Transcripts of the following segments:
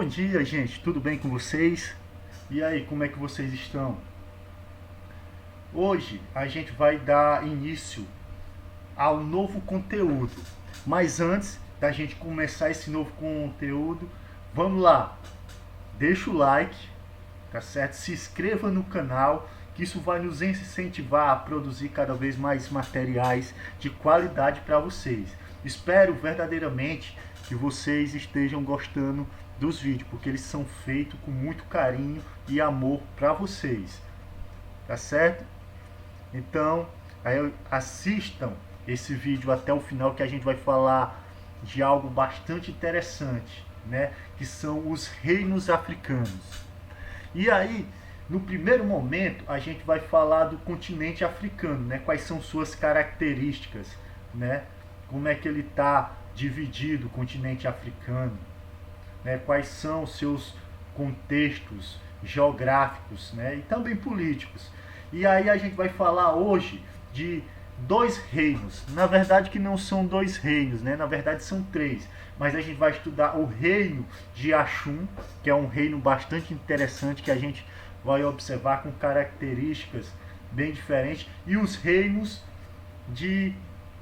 Bom dia, gente. Tudo bem com vocês? E aí, como é que vocês estão? Hoje a gente vai dar início ao novo conteúdo. Mas antes da gente começar esse novo conteúdo, vamos lá. Deixa o like, tá certo? Se inscreva no canal, que isso vai nos incentivar a produzir cada vez mais materiais de qualidade para vocês. Espero verdadeiramente que vocês estejam gostando dos vídeos, porque eles são feitos com muito carinho e amor para vocês, tá certo? Então, assistam esse vídeo até o final, que a gente vai falar de algo bastante interessante, né? Que são os reinos africanos. E aí, no primeiro momento, a gente vai falar do continente africano, né? Quais são suas características, né? Como é que ele está dividido, o continente africano, né? Quais são os seus contextos geográficos, né? E também políticos. E aí a gente vai falar hoje de dois reinos. Na verdade que não são dois reinos, né? Na verdade são três. Mas a gente vai estudar o reino de Axum, que é um reino bastante interessante, que a gente vai observar com características bem diferentes, e os reinos de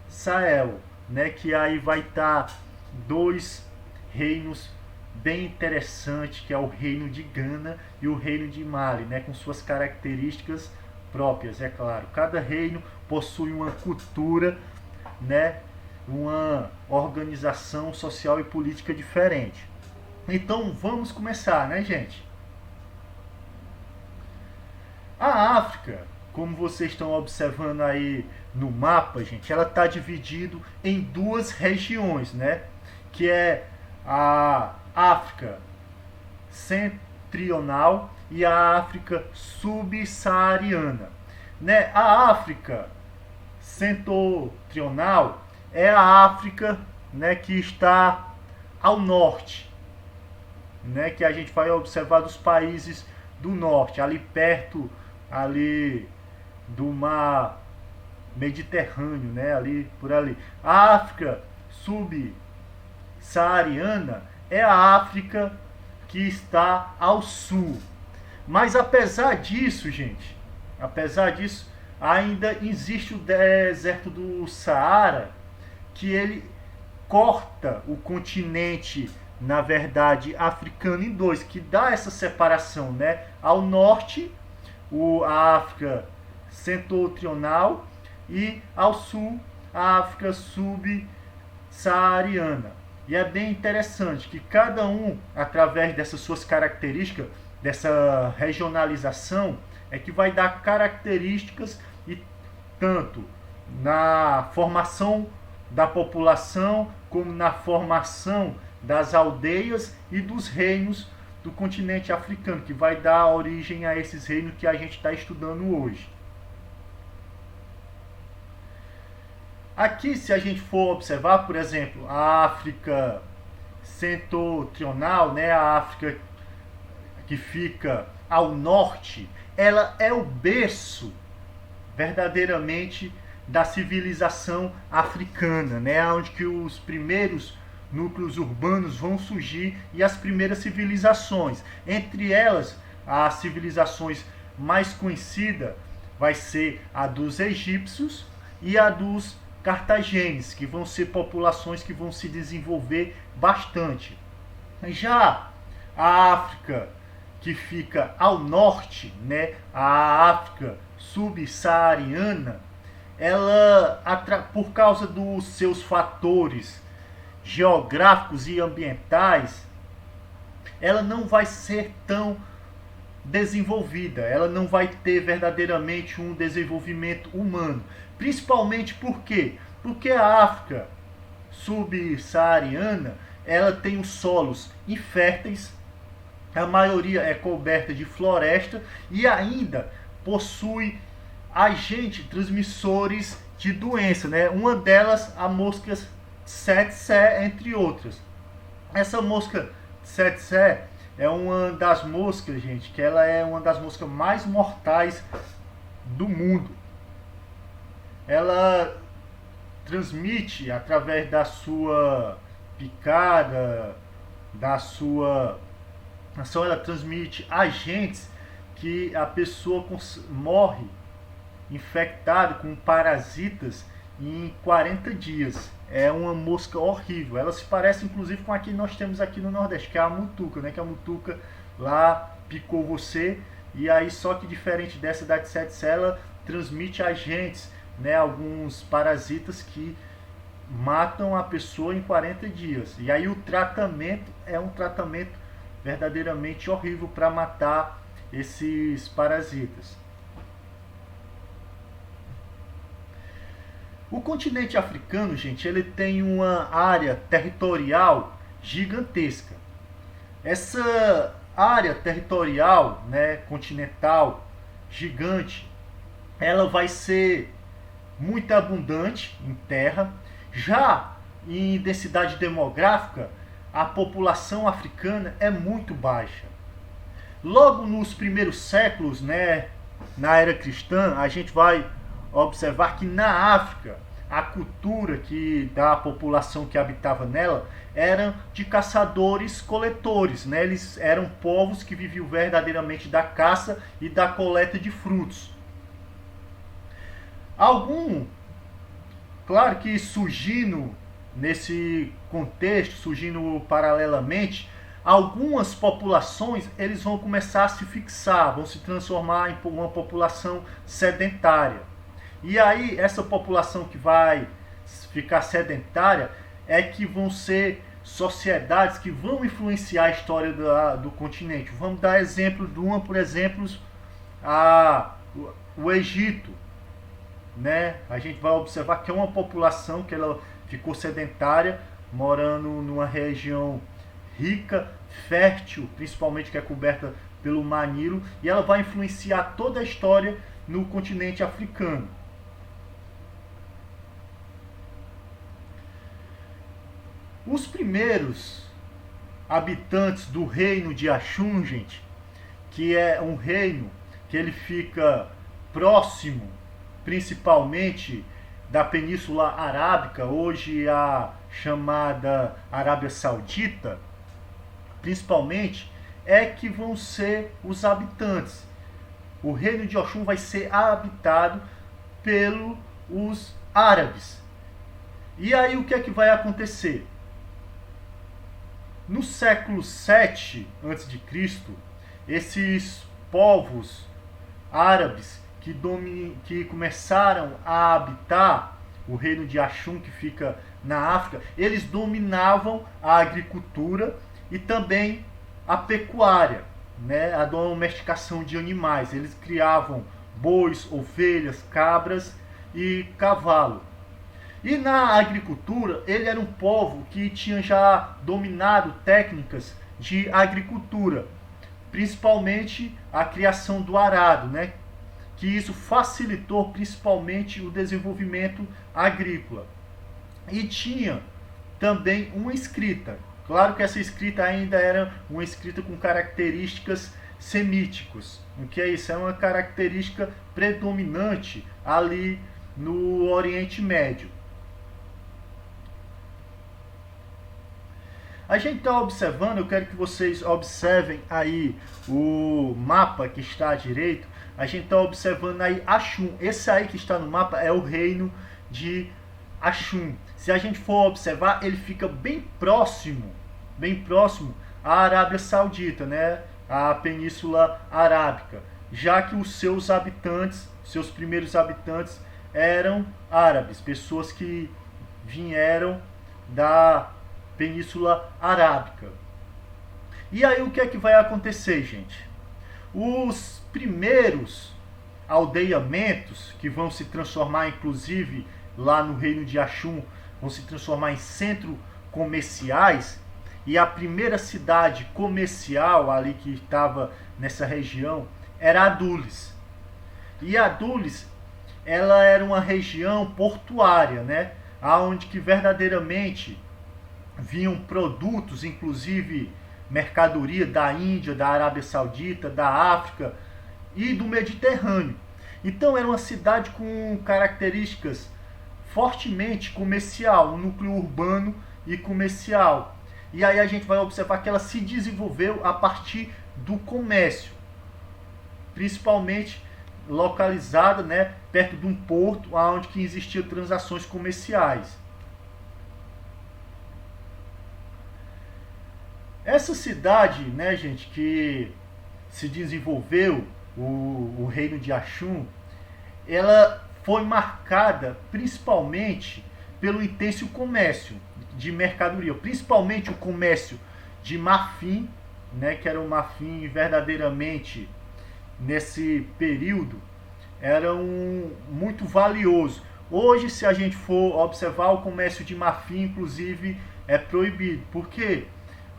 Sahel, né? Que aí vai estar dois reinos bem interessantes, que é o reino de Gana e o reino de Mali, né? Com suas características próprias, é claro. Cada reino possui uma cultura, né? Uma organização social e política diferente. Então vamos começar, né, gente? A África, como vocês estão observando aí no mapa, gente, ela está dividida em duas regiões, né? Que é a África Setentrional e a África Subsaariana, né? A África Setentrional é a África, né, que está ao norte, né, que a gente vai observar dos países do norte, ali perto ali do mar Mediterrâneo, né, ali por ali. A África subsaariana é a África que está ao sul. Mas apesar disso, gente, apesar disso, ainda existe o deserto do Saara, que ele corta o continente, na verdade, africano em dois, que dá essa separação, né? Ao norte, a África setentrional, e ao sul, a África subsaariana. E é bem interessante que cada um, através dessas suas características, dessa regionalização, é que vai dar características, e tanto na formação da população, como na formação das aldeias e dos reinos do continente africano, que vai dar origem a esses reinos que a gente está estudando hoje. Aqui, se a gente for observar, por exemplo, a África setentrional, né, a África que fica ao norte, ela é o berço verdadeiramente da civilização africana, né, onde que os primeiros núcleos urbanos vão surgir e as primeiras civilizações. Entre elas, as civilizações mais conhecidas vai ser a dos egípcios e a dos cartagenes, que vão ser populações que vão se desenvolver bastante. Já a África que fica ao norte, né, a África subsaariana, ela, por causa dos seus fatores geográficos e ambientais, ela não vai ser tão desenvolvida, ela não vai ter verdadeiramente um desenvolvimento humano. Principalmente por quê? Porque a África subsaariana, ela tem os solos inférteis, a maioria é coberta de floresta e ainda possui agentes transmissores de doença, né? Uma delas, a mosca tsetse, entre outras. Essa mosca tsetse é uma das moscas, gente, que ela é uma das moscas mais mortais do mundo. Ela transmite através da sua picada, da sua ação ela transmite agentes que a pessoa morre infectada com parasitas em 40 dias. É uma mosca horrível. Ela se parece inclusive com a que nós temos aqui no Nordeste, que é a mutuca, né? Que a mutuca lá picou você, e aí só que diferente dessa da Tsetse, ela transmite agentes, né? Alguns parasitas que matam a pessoa em 40 dias. E aí o tratamento é um tratamento verdadeiramente horrível para matar esses parasitas. O continente africano, gente, ele tem uma área territorial gigantesca. Essa área territorial, né, continental, gigante, ela vai ser muito abundante em terra. Já em densidade demográfica, a população africana é muito baixa. Logo nos primeiros séculos, né, na era cristã, a gente vai observar que na África a cultura da população que habitava nela era de caçadores-coletores, né? Eles eram povos que viviam verdadeiramente da caça e da coleta de frutos. Claro que surgindo nesse contexto, surgindo paralelamente, algumas populações eles vão começar a se fixar, vão se transformar em uma população sedentária. E aí essa população que vai ficar sedentária é que vão ser sociedades que vão influenciar a história do continente. Vamos dar exemplo de uma, por exemplo, o Egito, né? A gente vai observar que é uma população que ela ficou sedentária, morando numa região rica, fértil, principalmente que é coberta pelo Mar Nilo, e ela vai influenciar toda a história no continente africano. Os primeiros habitantes do reino de Axum, gente, que é um reino que ele fica próximo, principalmente da Península Arábica, hoje a chamada Arábia Saudita, principalmente, é que vão ser os habitantes. O reino de Oxum vai ser habitado pelos árabes. E aí o que é que vai acontecer? No século 7 a.C., esses povos árabes que começaram a habitar o reino de Axum, que fica na África, eles dominavam a agricultura e também a pecuária, né? A domesticação de animais. Eles criavam bois, ovelhas, cabras e cavalo. E na agricultura, ele era um povo que tinha já dominado técnicas de agricultura, principalmente a criação do arado, né? Que isso facilitou principalmente o desenvolvimento agrícola. E tinha também uma escrita. Claro que essa escrita ainda era uma escrita com características semíticas. O que é isso? É uma característica predominante ali no Oriente Médio. A gente está observando, eu quero que vocês observem aí o mapa que está à direita. A gente está observando aí Axum. Esse aí que está no mapa é o reino de Axum. Se a gente for observar, ele fica bem próximo à Arábia Saudita, né? A Península Arábica. Já que os seus habitantes, seus primeiros habitantes eram árabes, pessoas que vieram da Península Arábica. E aí o que é que vai acontecer, gente? Os primeiros aldeamentos, que vão se transformar inclusive lá no reino de Axum, vão se transformar em centros comerciais, e a primeira cidade comercial ali que estava nessa região era Adulis. E Adulis, ela era uma região portuária, né? Onde que verdadeiramente vinham produtos, inclusive mercadoria da Índia, da Arábia Saudita, da África e do Mediterrâneo. Então era uma cidade com características fortemente comercial, um núcleo urbano e comercial. E aí a gente vai observar que ela se desenvolveu a partir do comércio, principalmente localizada, né, perto de um porto onde que existiam transações comerciais. Essa cidade, né, gente, que se desenvolveu, o reino de Axum, ela foi marcada principalmente pelo intenso comércio de mercadoria, principalmente o comércio de marfim, né, que era um marfim verdadeiramente nesse período era muito valioso. Hoje, se a gente for observar, o comércio de marfim, inclusive, é proibido. Por quê?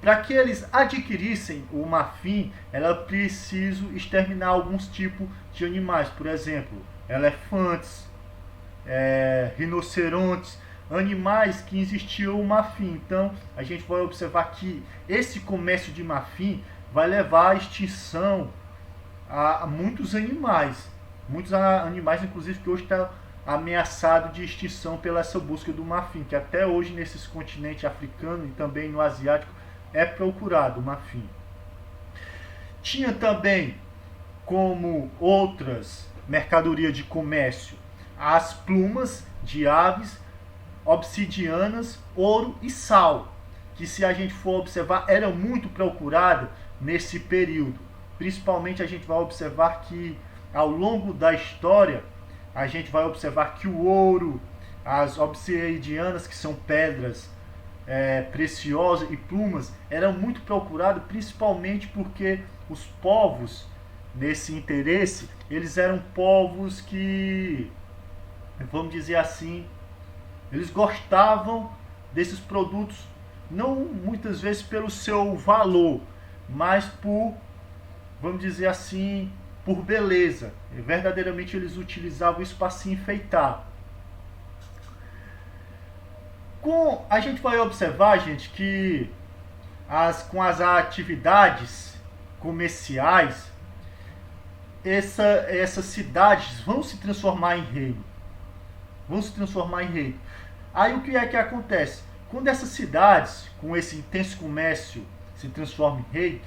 Para que eles adquirissem o marfim, era preciso exterminar alguns tipos de animais. Por exemplo, elefantes, rinocerontes, animais que existiam o marfim. Então, a gente vai observar que esse comércio de marfim vai levar à extinção a muitos animais. Muitos animais, inclusive, que hoje está ameaçado de extinção pela essa busca do marfim, que até hoje nesses continentes africano e também no asiático é procurado o marfim. Tinha também como outras mercadorias de comércio as plumas de aves, obsidianas, ouro e sal, que se a gente for observar era muito procurada nesse período. Principalmente a gente vai observar que ao longo da história a gente vai observar que o ouro, as obsidianas, que são pedras preciosas, e plumas eram muito procurados, principalmente porque os povos nesse interesse, eles eram povos que, vamos dizer assim, eles gostavam desses produtos, não muitas vezes pelo seu valor, mas por, vamos dizer assim, por beleza. Verdadeiramente eles utilizavam isso para se enfeitar. A gente vai observar, gente, que com as atividades comerciais, essas cidades vão se transformar em reino. Vão se transformar em reino. Aí o que é que acontece? Quando essas cidades, com esse intenso comércio, se transformam em reino,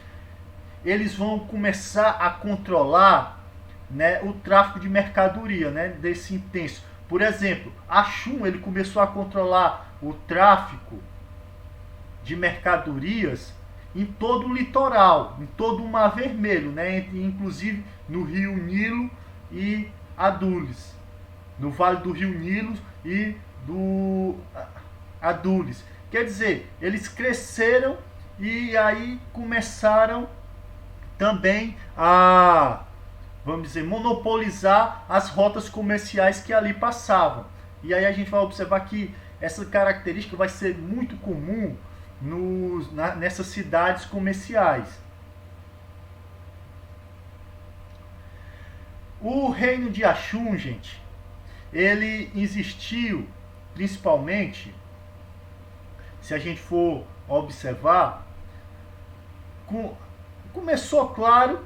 eles vão começar a controlar, né, o tráfico de mercadoria, né, desse intenso. Por exemplo, Axum, ele começou a controlar o tráfico de mercadorias em todo o litoral, em todo o Mar Vermelho, né, inclusive no Rio Nilo e Adulis, no Vale do Rio Nilo e do Adulis. Quer dizer, eles cresceram e aí começaram também a, vamos dizer, monopolizar as rotas comerciais que ali passavam. E aí a gente vai observar que essa característica vai ser muito comum nessas cidades comerciais. O reino de Axum, gente, ele existiu principalmente, se a gente for observar, começou, claro,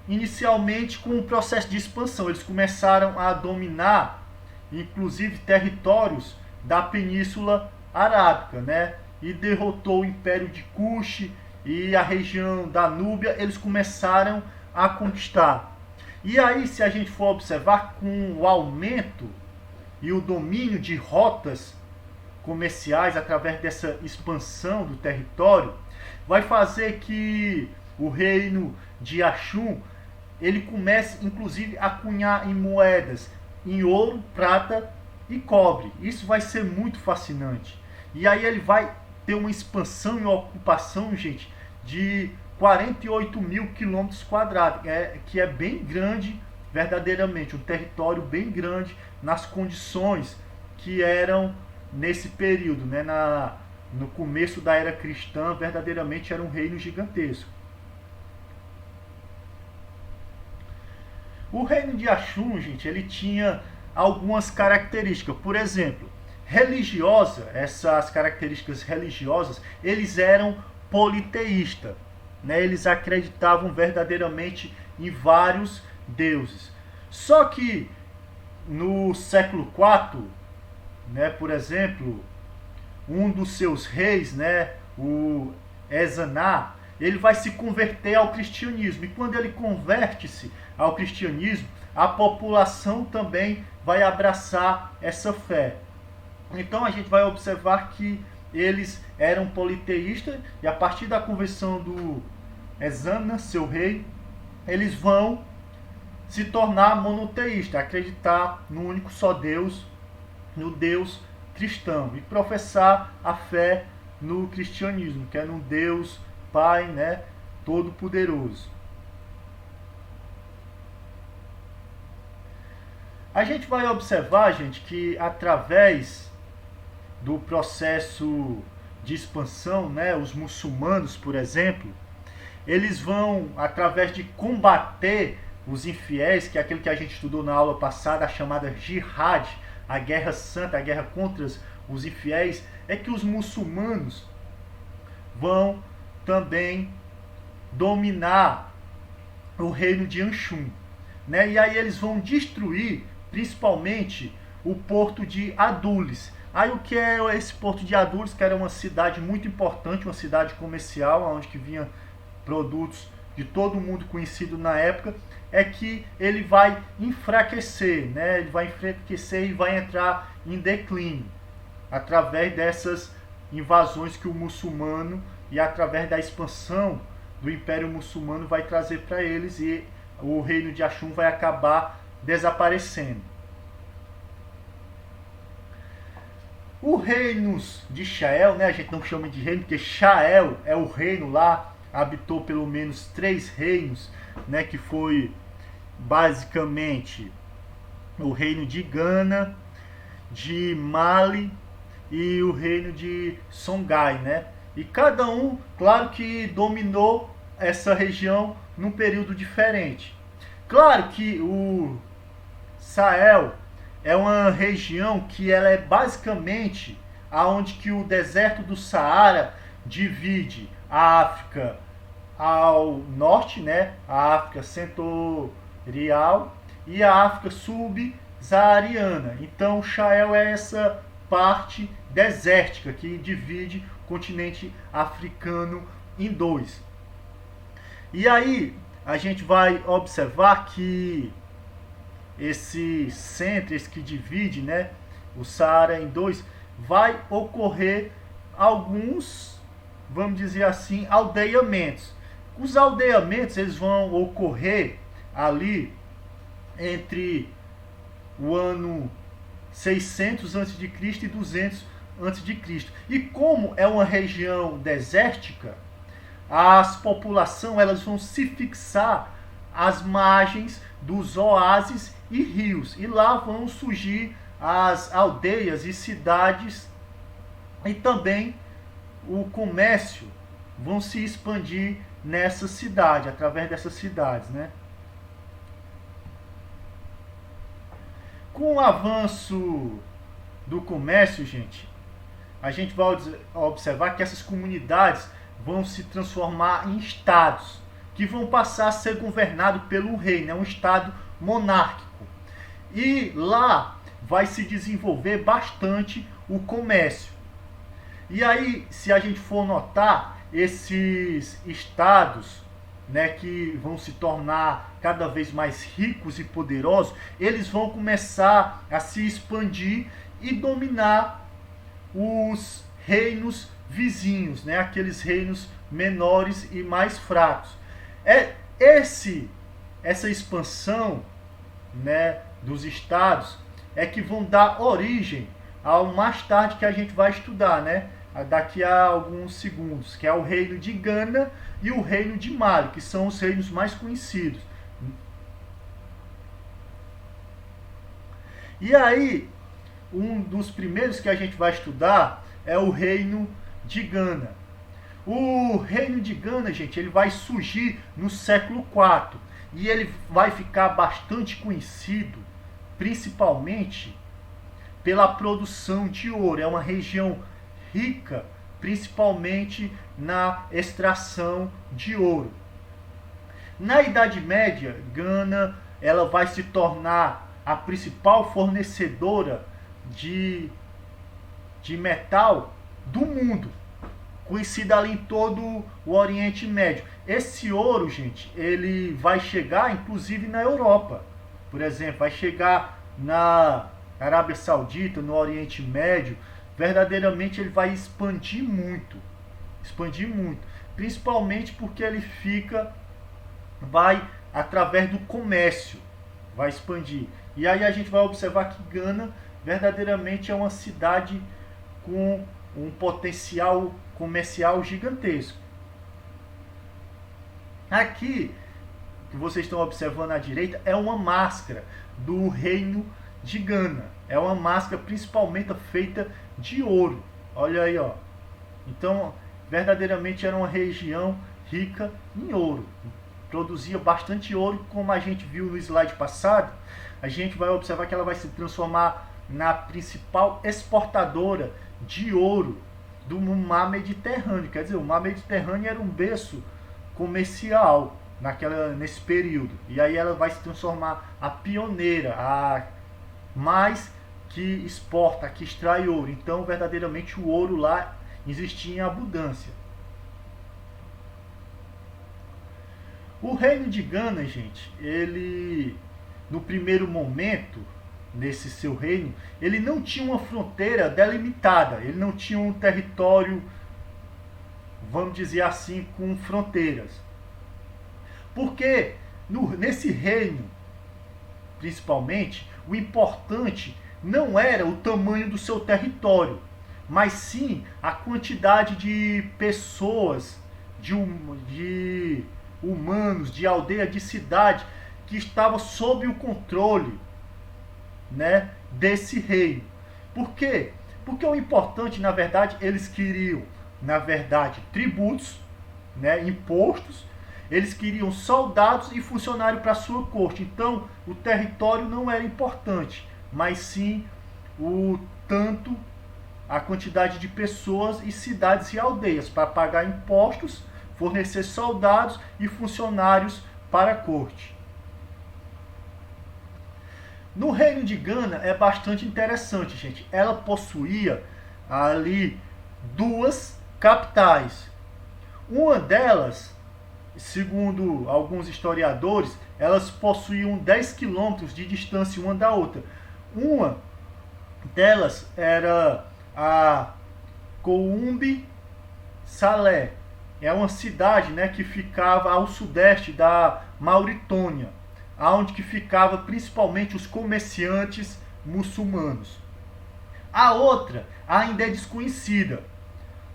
inicialmente com um processo de expansão. Eles começaram a dominar, inclusive, territórios da Península Arábica, né? E derrotou o Império de Kush e a região da Núbia, eles começaram a conquistar. E aí, se a gente for observar, com o aumento e o domínio de rotas comerciais através dessa expansão do território, vai fazer que o reino de Axum, ele comece inclusive a cunhar em moedas, em ouro, prata e cobre. Isso vai ser muito fascinante. E aí ele vai ter uma expansão e ocupação, gente, de 48 mil quilômetros quadrados, que é bem grande, verdadeiramente, um território bem grande nas condições que eram nesse período, né, no começo da era cristã, verdadeiramente era um reino gigantesco. O reino de Axum, gente, ele tinha algumas características. Por exemplo, religiosa, essas características religiosas, eles eram politeístas, né? Eles acreditavam verdadeiramente em vários deuses. Só que no século IV, né, por exemplo, um dos seus reis, né, o Ezaná, ele vai se converter ao cristianismo. E quando ele converte-se ao cristianismo, a população também vai abraçar essa fé. Então a gente vai observar que eles eram politeístas, e a partir da conversão do Ezana, seu rei, eles vão se tornar monoteístas, acreditar no único só Deus, no Deus cristão, e professar a fé no cristianismo, que é no Deus Pai, né, Todo-Poderoso. A gente vai observar, gente, que através do processo de expansão, né, os muçulmanos, por exemplo, eles vão, através de combater os infiéis, que é aquilo que a gente estudou na aula passada, a chamada jihad, a guerra santa, a guerra contra os infiéis, é que os muçulmanos vão também dominar o reino de Anshum, né? E aí eles vão destruir principalmente o porto de Adulis. Aí o que é esse porto de Adulis, que era uma cidade muito importante, uma cidade comercial, onde que vinha produtos de todo mundo conhecido na época, é que ele vai enfraquecer, né? Ele vai enfraquecer e vai entrar em declínio através dessas invasões que o muçulmano e através da expansão do Império Muçulmano vai trazer para eles, e o reino de Ashum vai acabar desaparecendo. O reino de Shael, né, a gente não chama de reino, porque Shael é o reino lá, habitou pelo menos 3 reinos, né, que foi basicamente o reino de Gana, de Mali e o reino de Songhai, né? E cada um, claro que dominou essa região num período diferente. Claro que o Sahel é uma região que ela é basicamente aonde que o deserto do Saara divide a África ao norte, né, a África setorial, e a África subsaariana. Então o Sahel é essa parte desértica que divide o continente africano em 2. E aí a gente vai observar que esse centro, esse que divide, né, o Saara em 2, vai ocorrer alguns, vamos dizer assim, aldeamentos. Os aldeamentos eles vão ocorrer ali entre o ano 600 a.C. e 200 a.C. E como é uma região desértica, as populações elas vão se fixar às margens dos oásis e rios. E lá vão surgir as aldeias e cidades, e também o comércio vão se expandir nessa cidade, através dessas cidades, né? Com o avanço do comércio, gente, a gente vai observar que essas comunidades vão se transformar em estados, que vão passar a ser governados pelo rei, né? Um estado monárquico. E lá vai se desenvolver bastante o comércio. E aí, se a gente for notar, esses estados, né, que vão se tornar cada vez mais ricos e poderosos, eles vão começar a se expandir e dominar os reinos vizinhos, né, aqueles reinos menores e mais fracos. Essa expansão, né, dos estados é que vão dar origem ao mais tarde que a gente vai estudar, né, daqui a alguns segundos, que é o reino de Gana e o reino de Mali, que são os reinos mais conhecidos. E aí, um dos primeiros que a gente vai estudar é o reino de Gana. O reino de Gana, gente, ele vai surgir no século IV e ele vai ficar bastante conhecido, principalmente pela produção de ouro. É uma região rica, principalmente na extração de ouro. Na Idade Média, Gana ela vai se tornar a principal fornecedora de metal do mundo, conhecida ali em todo o Oriente Médio. Esse ouro, gente, ele vai chegar inclusive na Europa. Por exemplo, vai chegar na Arábia Saudita, no Oriente Médio. Verdadeiramente ele vai expandir muito. Expandir muito. Principalmente porque ele vai através do comércio, vai expandir. E aí a gente vai observar que Gana verdadeiramente é uma cidade com um potencial comercial gigantesco. Aqui, que vocês estão observando à direita, é uma máscara do reino de Gana. É uma máscara principalmente feita de ouro. Olha aí, ó. Então, verdadeiramente era uma região rica em ouro. Produzia bastante ouro, como a gente viu no slide passado. A gente vai observar que ela vai se transformar na principal exportadora de ouro do mar Mediterrâneo. Quer dizer, o mar Mediterrâneo era um berço comercial nesse período. E aí ela vai se transformar a pioneira, a mais que exporta, que extrai ouro. Então, verdadeiramente, o ouro lá existia em abundância. O reino de Gana, gente, ele, no primeiro momento, nesse seu reino, ele não tinha uma fronteira delimitada, ele não tinha um território, vamos dizer assim, com fronteiras. Porque nesse reino, principalmente, o importante não era o tamanho do seu território, mas sim a quantidade de pessoas, de humanos, de aldeia, de cidade, que estavam sob o controle, né, desse reino. Por quê? Porque o importante, na verdade, eles queriam, na verdade, tributos, né, impostos, eles queriam soldados e funcionários para a sua corte. Então, o território não era importante, mas sim a quantidade de pessoas e cidades e aldeias para pagar impostos, fornecer soldados e funcionários para a corte. No reino de Gana é bastante interessante, gente. Ela possuía ali duas capitais. Uma delas, segundo alguns historiadores, elas possuíam 10 quilômetros de distância uma da outra. Uma delas era a Coumbe Salé. É uma cidade, né, que ficava ao sudeste da Mauritânia, onde que ficava principalmente os comerciantes muçulmanos. A outra ainda é desconhecida,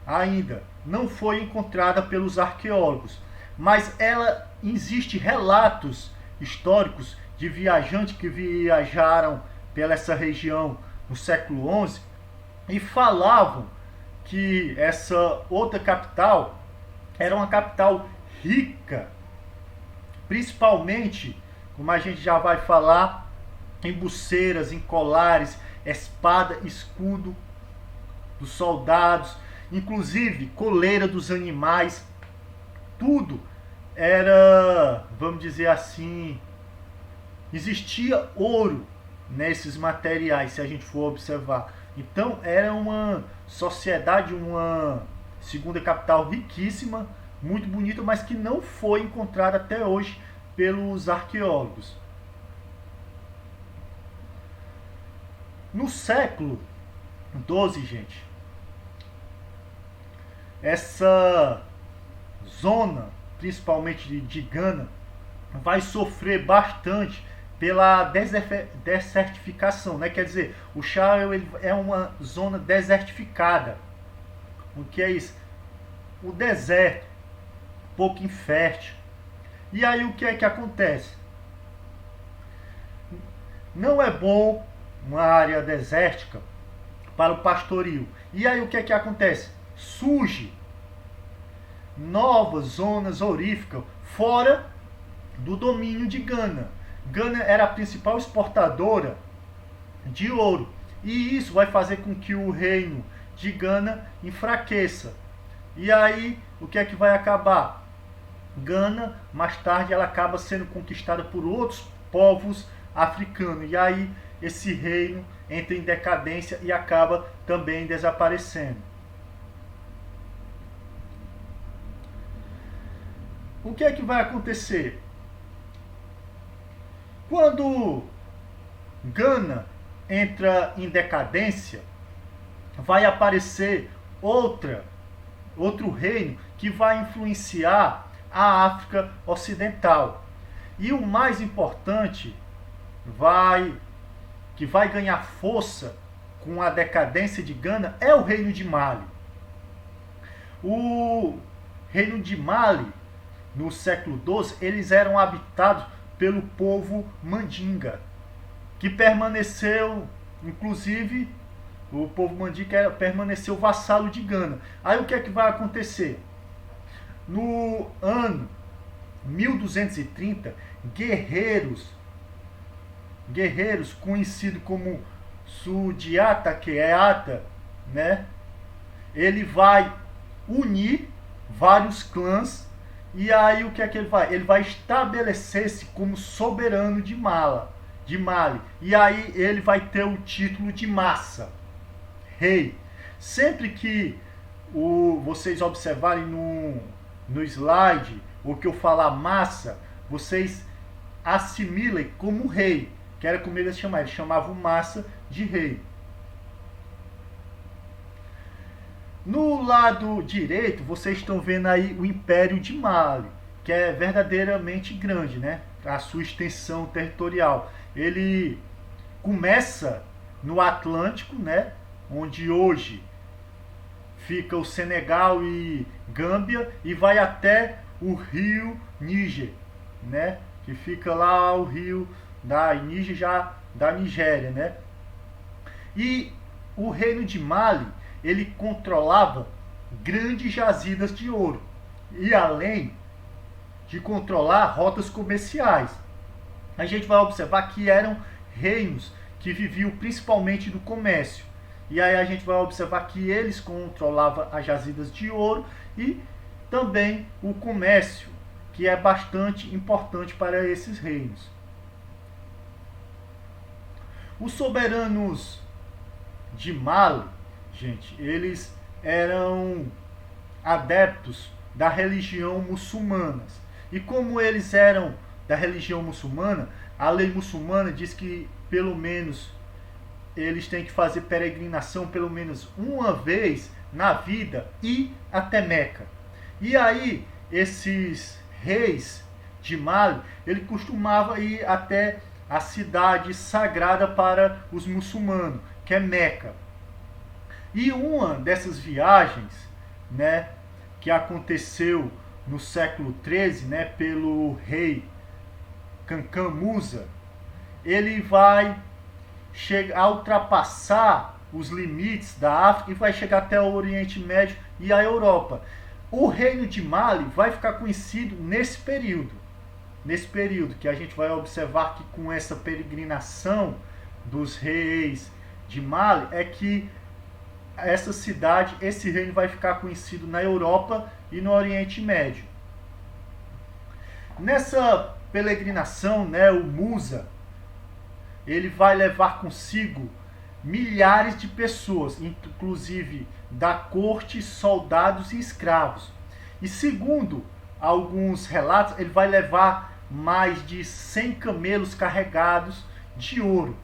ainda não foi encontrada pelos arqueólogos, mas ela existe relatos históricos de viajantes que viajaram pela essa região no século XI e falavam que essa outra capital era uma capital rica, principalmente, como a gente já vai falar, em pulseiras, em colares, espada, escudo dos soldados, inclusive coleira dos animais. Tudo era, vamos dizer assim, existia ouro nesses materiais, se a gente for observar. Então era uma sociedade, uma segunda capital riquíssima, muito bonita, mas que não foi encontrada até hoje pelos arqueólogos. No século XII, gente, essa zona, principalmente de Gana, vai sofrer bastante pela desertificação, né? Quer dizer, o Sahel é uma zona desertificada. O que é isso? O deserto, pouco infértil. E aí o que é que acontece? Não é bom uma área desértica para o pastoril. E aí o que é que acontece? Surge novas zonas auríferas fora do domínio de Gana. Gana era a principal exportadora de ouro. E isso vai fazer com que o reino de Gana enfraqueça. E aí, o que é que vai acabar? Gana, mais tarde, ela acaba sendo conquistada por outros povos africanos. E aí, esse reino entra em decadência e acaba também desaparecendo. o que é que vai acontecer? Quando Gana entra em decadência, vai aparecer outro reino que vai influenciar a África Ocidental. E o mais importante, que vai ganhar força com a decadência de Gana, é o reino de Mali. O reino de Mali, no século XII, eles eram habitados pelo povo Mandinga, que permaneceu, inclusive, o povo Mandinga permaneceu vassalo de Gana. Aí o que é que vai acontecer? No ano 1230, guerreiros conhecidos como Sudiata Keata, né? Ele vai unir vários clãs, e aí o que é que ele vai? Ele vai estabelecer-se como soberano de Mali. E aí ele vai ter o título de Massa, rei. Sempre que vocês observarem no slide o que eu falar Massa, vocês assimilem como rei, que era como eles chamavam. Eles chamavam Massa de rei. No lado direito, vocês estão vendo aí o Império de Mali, que é verdadeiramente grande, né? A sua extensão territorial. Ele começa no Atlântico, né? Onde hoje fica o Senegal e Gâmbia, e vai até o rio Níger, né? Que fica lá o rio da Níger, já da Nigéria, né? E o reino de Mali, ele controlava grandes jazidas de ouro, e além de controlar rotas comerciais. A gente vai observar que eram reinos que viviam principalmente do comércio. E aí a gente vai observar que eles controlavam as jazidas de ouro e também o comércio, que é bastante importante para esses reinos. Os soberanos de Mali, gente, eles eram adeptos da religião muçulmana. E como eles eram da religião muçulmana, a lei muçulmana diz que pelo menos eles têm que fazer peregrinação pelo menos uma vez na vida e até Meca. E aí esses reis de Mali, ele costumava ir até a cidade sagrada para os muçulmanos, que é Meca. E uma dessas viagens, né, que aconteceu no século XIII, né, pelo rei Kankan Musa, ele vai chegar a ultrapassar os limites da África e vai chegar até o Oriente Médio e a Europa. O reino de Mali vai ficar conhecido nesse período que a gente vai observar que com essa peregrinação dos reis de Mali é que essa cidade, esse reino vai ficar conhecido na Europa e no Oriente Médio. Nessa peregrinação, né, o Musa, ele vai levar consigo milhares de pessoas, inclusive da corte, soldados e escravos. E segundo alguns relatos, ele vai levar mais de 100 camelos carregados de ouro.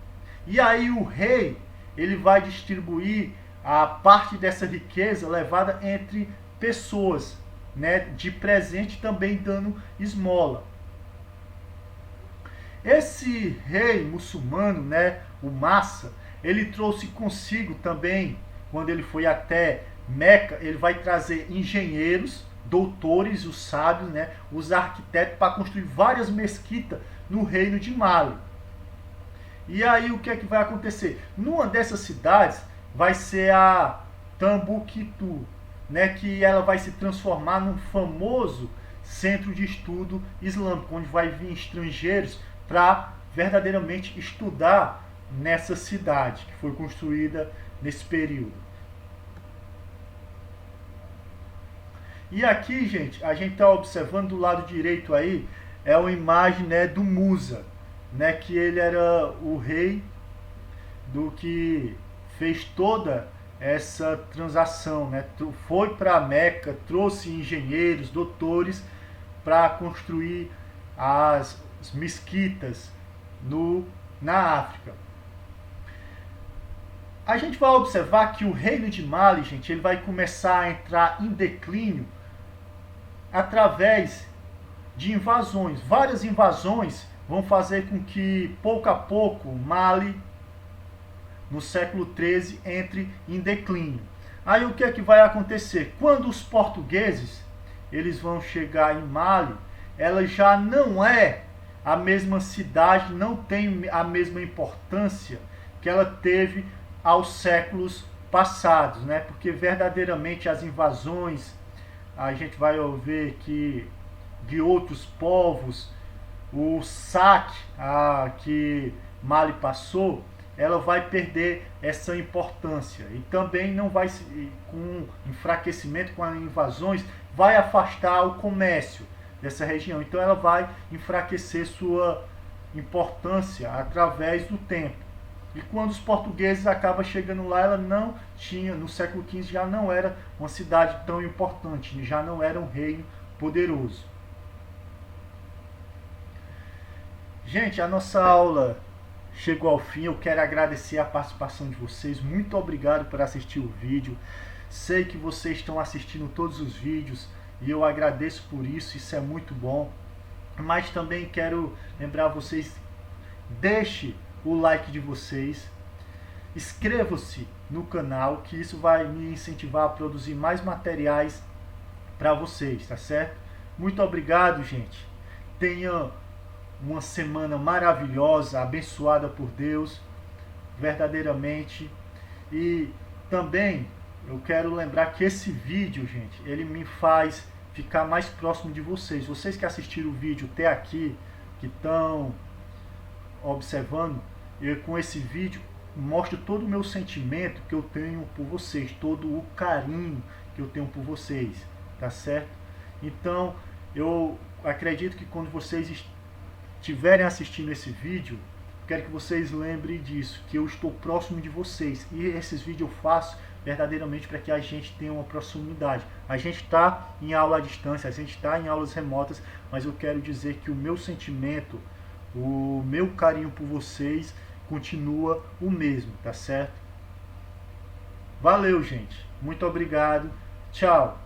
E aí o rei, ele vai distribuir a parte dessa riqueza levada entre pessoas, né, de presente, também dando esmola. Esse rei muçulmano, né, o Massa, ele trouxe consigo também, quando ele foi até Meca, ele vai trazer engenheiros, doutores, os sábios, né, os arquitetos, para construir várias mesquitas no reino de Mali. E aí o que é que vai acontecer? Numa dessas cidades vai ser a Tombuctu, né, que ela vai se transformar num famoso centro de estudo islâmico, onde vai vir estrangeiros para verdadeiramente estudar nessa cidade que foi construída nesse período. E aqui, gente, a gente está observando do lado direito aí, é uma imagem, né, do Musa, né, que ele era o rei do que fez toda essa transação, né, foi para Meca, trouxe engenheiros, doutores para construir as mesquitas na África. A gente vai observar que o reino de Mali, gente, ele vai começar a entrar em declínio através de invasões. Várias invasões vão fazer com que, pouco a pouco, Mali, no século XIII, entre em declínio. Aí o que é que vai acontecer? Quando os portugueses eles vão chegar em Mali, ela já não é a mesma cidade, não tem a mesma importância que ela teve aos séculos passados, né? Porque verdadeiramente as invasões, a gente vai ver que de outros povos, o saque que Mali passou, ela vai perder essa importância. E também não vai, com enfraquecimento, com as invasões, vai afastar o comércio dessa região. Então ela vai enfraquecer sua importância através do tempo. E quando os portugueses acabam chegando lá, ela não tinha, no século XV já não era uma cidade tão importante, já não era um reino poderoso. Gente, a nossa aula chegou ao fim. Eu quero agradecer a participação de vocês. Muito obrigado por assistir o vídeo. Sei que vocês estão assistindo todos os vídeos e eu agradeço por isso, isso é muito bom. Mas também quero lembrar vocês, deixe o like de vocês, inscrevam-se no canal, que isso vai me incentivar a produzir mais materiais para vocês, tá certo? Muito obrigado, gente. Tenha uma semana maravilhosa, abençoada por Deus, verdadeiramente. E também eu quero lembrar que esse vídeo, gente, ele me faz ficar mais próximo de vocês. Vocês que assistiram o vídeo até aqui, que estão observando, eu com esse vídeo mostro todo o meu sentimento que eu tenho por vocês, todo o carinho que eu tenho por vocês, tá certo? Então, eu acredito que quando vocês estiverem assistindo esse vídeo, quero que vocês lembrem disso, que eu estou próximo de vocês. E esses vídeos eu faço verdadeiramente para que a gente tenha uma proximidade. A gente está em aula à distância, a gente está em aulas remotas, mas eu quero dizer que o meu sentimento, o meu carinho por vocês continua o mesmo, tá certo? Valeu, gente. Muito obrigado. Tchau.